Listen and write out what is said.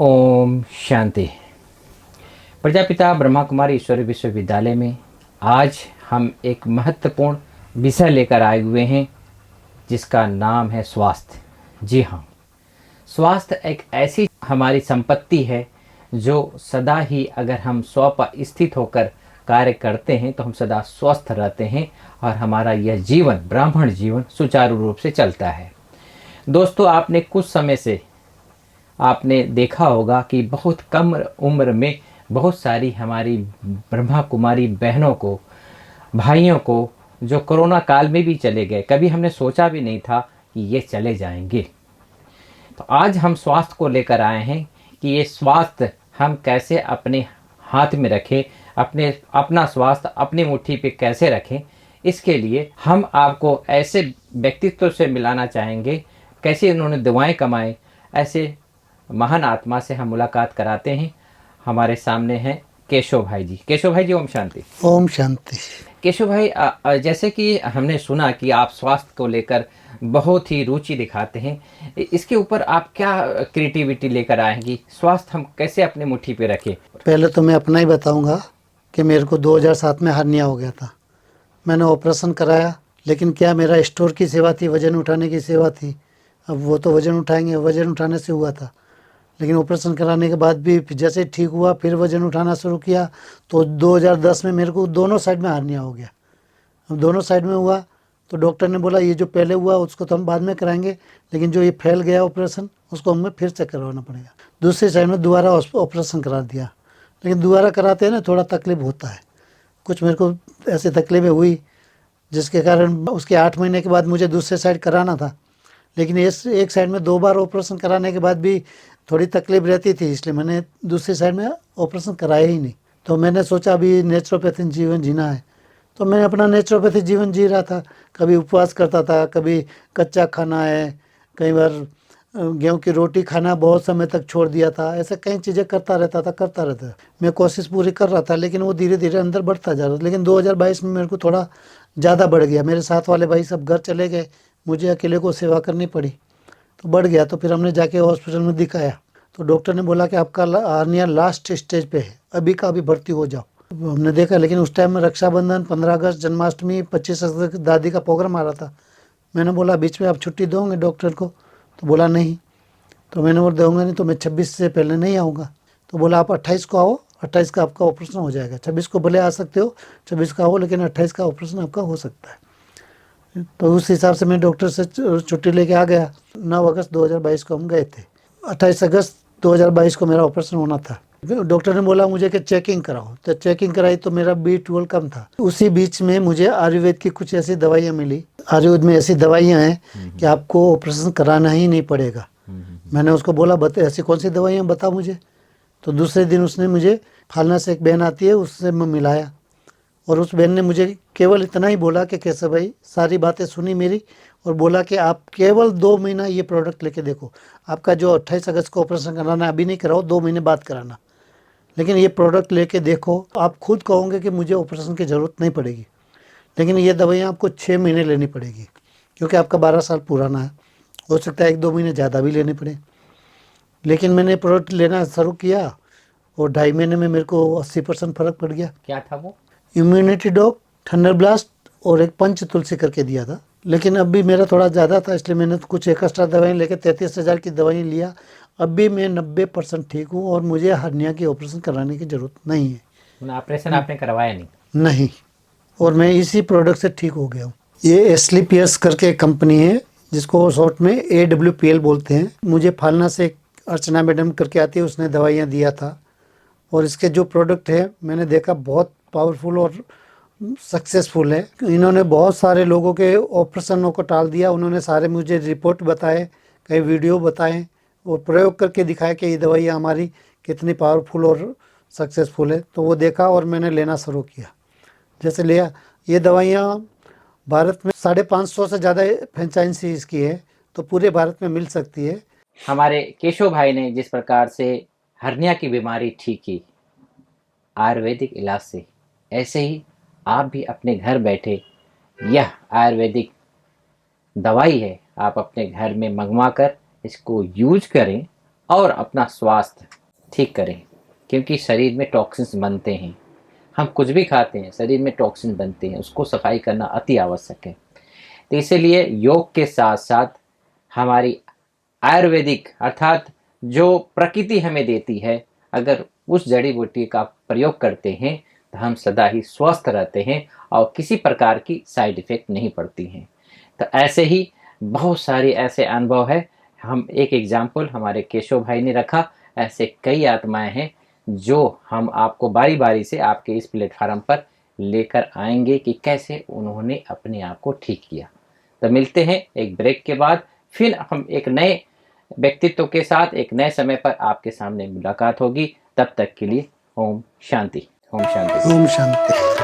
ओम शांति। प्रजापिता ब्रह्मा कुमारी ईश्वरी विश्वविद्यालय में आज हम एक महत्वपूर्ण विषय लेकर आए हुए हैं जिसका नाम है स्वास्थ्य। जी हाँ, स्वास्थ्य एक ऐसी हमारी संपत्ति है जो सदा ही अगर हम स्व पर स्थित होकर कार्य करते हैं तो हम सदा स्वस्थ रहते हैं और हमारा यह जीवन ब्राह्मण जीवन सुचारू रूप से चलता है। दोस्तों, आपने कुछ समय से आपने देखा होगा कि बहुत कम उम्र में बहुत सारी हमारी ब्रह्मा कुमारी बहनों को, भाइयों को जो कोरोना काल में भी चले गए, कभी हमने सोचा भी नहीं था कि ये चले जाएंगे। तो आज हम स्वास्थ्य को लेकर आए हैं कि ये स्वास्थ्य हम कैसे अपने हाथ में रखें, अपना स्वास्थ्य अपनी मुट्ठी पे कैसे रखें। इसके लिए हम आपको ऐसे व्यक्तित्व से मिलाना चाहेंगे, कैसे उन्होंने दवाएं कमाए, ऐसे महान आत्मा से हम मुलाकात कराते हैं। हमारे सामने हैं केशव भाई जी। केशव भाई जी, ओम शांति। ओम शांति। केशव भाई, जैसे कि हमने सुना कि आप स्वास्थ्य को लेकर बहुत ही रुचि दिखाते हैं, इसके ऊपर आप क्या क्रिएटिविटी लेकर आए हैं कि स्वास्थ्य हम कैसे अपनी मुट्ठी पे रखें? पहले तो मैं अपना ही बताऊंगा कि मेरे को 2007 में हर्निया हो गया था। मैंने ऑपरेशन कराया, लेकिन क्या मेरा स्टोर की सेवा थी, वजन उठाने की सेवा थी। अब वो तो वजन उठाएंगे, वजन उठाने से हुआ था। लेकिन ऑपरेशन कराने के बाद भी जैसे ठीक हुआ, फिर वजन उठाना शुरू किया तो 2010 में मेरे को दोनों साइड में हर्निया हो गया। अब दोनों साइड में हुआ तो डॉक्टर ने बोला ये जो पहले हुआ उसको तो हम बाद में कराएंगे, लेकिन जो ये फैल गया ऑपरेशन उसको हमें फिर से करवाना पड़ेगा। दूसरी साइड में दोबारा ऑपरेशन करा दिया, लेकिन दोबारा कराते हैं ना थोड़ा तकलीफ होता है। कुछ मेरे को ऐसी तकलीफें हुई जिसके कारण उसके 8 महीने के बाद मुझे दूसरे साइड कराना था, लेकिन इस एक साइड में 2 बार ऑपरेशन कराने के बाद भी थोड़ी तकलीफ रहती थी, इसलिए मैंने दूसरी साइड में ऑपरेशन कराया ही नहीं। तो मैंने सोचा अभी नेचुरोपैथी जीवन जीना है, तो मैं अपना नेचुरोपैथी जीवन जी रहा था। कभी उपवास करता था, कभी कच्चा खाना है, कई बार गेहूं की रोटी खाना बहुत समय तक छोड़ दिया था। ऐसे कई चीज़ें करता रहता था। मैं कोशिश पूरी कर रहा था, लेकिन वो धीरे धीरे अंदर बढ़ता जा रहा था। लेकिन 2022 में मेरे को थोड़ा ज़्यादा बढ़ गया। मेरे साथ वाले भाई सब घर चले गए, मुझे अकेले को सेवा करनी पड़ी, तो बढ़ गया। तो फिर हमने जाके हॉस्पिटल में दिखाया, तो डॉक्टर ने बोला कि आपका हर्निया लास्ट स्टेज पे है, अभी का अभी भर्ती हो जाओ। हमने देखा, लेकिन उस टाइम में रक्षाबंधन, 15 अगस्त, जन्माष्टमी, 25 अगस्त दादी का प्रोग्राम आ रहा था। मैंने बोला बीच में आप छुट्टी दोगे डॉक्टर को? तो बोला नहीं। तो मैंने बोला दूंगा नहीं तो मैं 26 से पहले नहीं आऊँगा। तो बोला आप 28 को आओ, 28 का आपका ऑपरेशन हो जाएगा। 26 को भले आ सकते हो, 26 का आओ, लेकिन 28 का ऑपरेशन आपका हो सकता है। तो उस हिसाब से मैं डॉक्टर से छुट्टी लेके आ गया। 9 अगस्त 2022 को हम गए थे। 28 अगस्त 2022 को मेरा ऑपरेशन होना था। डॉक्टर ने बोला मुझे कि चेकिंग कराओ, तो चेकिंग कराई तो मेरा B12 कम था। उसी बीच में मुझे आयुर्वेद की कुछ ऐसी दवाइयाँ मिली। आयुर्वेद में ऐसी दवाइयाँ हैं कि आपको ऑपरेशन कराना ही नहीं पड़ेगा। मैंने उसको बोला बता ऐसी कौन सी दवाइयाँ बता मुझे। तो दूसरे दिन उसने मुझे, फालना से एक बहन आती है, उससे मैं मिलाया, और उस बहन ने मुझे केवल इतना ही बोला कि कैसे भाई, सारी बातें सुनी मेरी, और बोला कि आप केवल 2 महीना ये प्रोडक्ट लेके देखो। आपका जो 28 अगस्त को ऑपरेशन कराना है अभी नहीं कराओ, 2 महीने बाद कराना, लेकिन ये प्रोडक्ट लेके देखो, आप खुद कहोगे कि मुझे ऑपरेशन की ज़रूरत नहीं पड़ेगी। लेकिन ये दवाइयाँ आपको 6 महीने लेनी पड़ेगी, क्योंकि आपका 12 साल पुराना है। हो सकता है 1-2 महीने ज़्यादा भी लेने पड़े। लेकिन मैंने प्रोडक्ट लेना शुरू किया और 2.5 महीने में मेरे को 80% फ़र्क पड़ गया। क्या था वो? इम्यूनिटी डॉग, थंडर ब्लास्ट और एक पंच तुलसी करके दिया था। लेकिन अब भी मेरा थोड़ा ज़्यादा था, इसलिए मैंने कुछ एक्स्ट्रा दवाई लेके 33,000 की दवाई लिया। अब भी मैं 90% ठीक हूँ और मुझे हर्निया की ऑपरेशन कराने की ज़रूरत नहीं है। ऑपरेशन आपने करवाया नहीं? नहीं, और मैं इसी प्रोडक्ट से ठीक हो गया हूँ। ये एस्लीपियस करके कंपनी है, जिसको शॉर्ट में AWPL बोलते हैं। मुझे फालना से एक अर्चना मैडम करके आती है, उसने दवाइयाँ दिया था, और इसके जो प्रोडक्ट है मैंने देखा बहुत पावरफुल और सक्सेसफुल है। इन्होंने बहुत सारे लोगों के ऑपरेशनों को टाल दिया। उन्होंने सारे मुझे रिपोर्ट बताए, कई वीडियो बताए और प्रयोग करके दिखाया कि ये दवाइयाँ हमारी कितनी पावरफुल और सक्सेसफुल है। तो वो देखा और मैंने लेना शुरू किया। जैसे लिया, ये दवाइयाँ भारत में 550 से ज़्यादा फ्रेंचाइजी इसकी है, तो पूरे भारत में मिल सकती है। हमारे केशव भाई ने जिस प्रकार से हर्निया की बीमारी ठीक की आयुर्वेदिक इलाज से, ऐसे ही आप भी अपने घर बैठे यह आयुर्वेदिक दवाई है, आप अपने घर में मंगवा कर इसको यूज करें और अपना स्वास्थ्य ठीक करें, क्योंकि शरीर में टॉक्सिन्स बनते हैं। हम कुछ भी खाते हैं, शरीर में टॉक्सिन बनते हैं, उसको सफाई करना अति आवश्यक है। तो इसीलिए योग के साथ साथ हमारी आयुर्वेदिक अर्थात जो प्रकृति हमें देती है, अगर उस जड़ी बूटी का प्रयोग करते हैं तो हम सदा ही स्वस्थ रहते हैं और किसी प्रकार की साइड इफ़ेक्ट नहीं पड़ती हैं। तो ऐसे ही बहुत सारे ऐसे अनुभव है। हम एक एग्जाम्पल हमारे केशव भाई ने रखा, ऐसे कई आत्माएं हैं जो हम आपको बारी बारी से आपके इस प्लेटफार्म पर लेकर आएंगे कि कैसे उन्होंने अपने आप को ठीक किया। तो मिलते हैं एक ब्रेक के बाद, फिर हम एक नए व्यक्तित्व के साथ एक नए समय पर आपके सामने मुलाकात होगी। तब तक के लिए ओम शांति। ओम शांति। ओम शांति।